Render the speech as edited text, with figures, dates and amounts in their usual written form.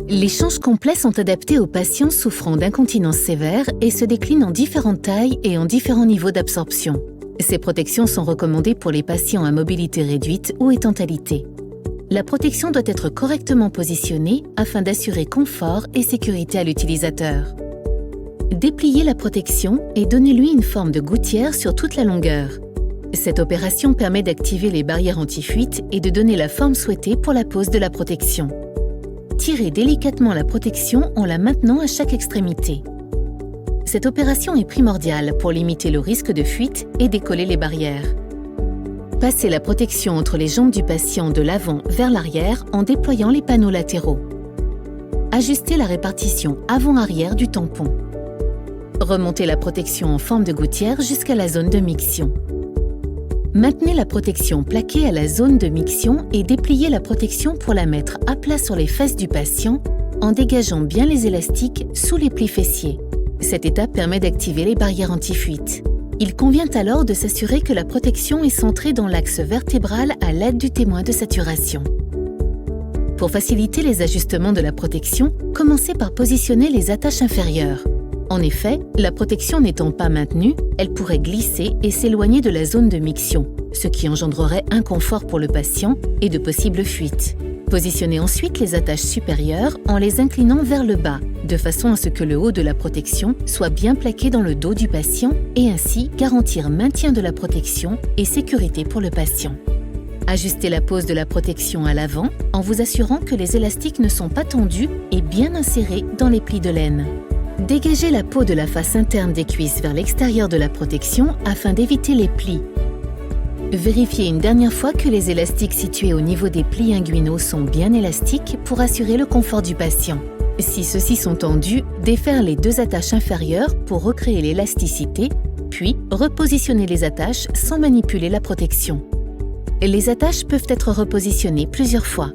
Les changes complets sont adaptés aux patients souffrant d'incontinence sévère et se déclinent en différentes tailles et en différents niveaux d'absorption. Ces protections sont recommandées pour les patients à mobilité réduite ou étant alités. La protection doit être correctement positionnée afin d'assurer confort et sécurité à l'utilisateur. Dépliez la protection et donnez-lui une forme de gouttière sur toute la longueur. Cette opération permet d'activer les barrières anti-fuite et de donner la forme souhaitée pour la pose de la protection. Tirez délicatement la protection en la maintenant à chaque extrémité. Cette opération est primordiale pour limiter le risque de fuite et décoller les barrières. Passez la protection entre les jambes du patient de l'avant vers l'arrière en déployant les panneaux latéraux. Ajustez la répartition avant-arrière du tampon. Remontez la protection en forme de gouttière jusqu'à la zone de miction. Maintenez la protection plaquée à la zone de miction et dépliez la protection pour la mettre à plat sur les fesses du patient en dégageant bien les élastiques sous les plis fessiers. Cette étape permet d'activer les barrières anti-fuite. Il convient alors de s'assurer que la protection est centrée dans l'axe vertébral à l'aide du témoin de saturation. Pour faciliter les ajustements de la protection, commencez par positionner les attaches inférieures. En effet, la protection n'étant pas maintenue, elle pourrait glisser et s'éloigner de la zone de miction, ce qui engendrerait inconfort pour le patient et de possibles fuites. Positionnez ensuite les attaches supérieures en les inclinant vers le bas, de façon à ce que le haut de la protection soit bien plaqué dans le dos du patient et ainsi garantir maintien de la protection et sécurité pour le patient. Ajustez la pose de la protection à l'avant en vous assurant que les élastiques ne sont pas tendus et bien insérés dans les plis de laine. Dégagez la peau de la face interne des cuisses vers l'extérieur de la protection afin d'éviter les plis. Vérifiez une dernière fois que les élastiques situés au niveau des plis inguinaux sont bien élastiques pour assurer le confort du patient. Si ceux-ci sont tendus, défaire les deux attaches inférieures pour recréer l'élasticité, puis repositionner les attaches sans manipuler la protection. Les attaches peuvent être repositionnées plusieurs fois.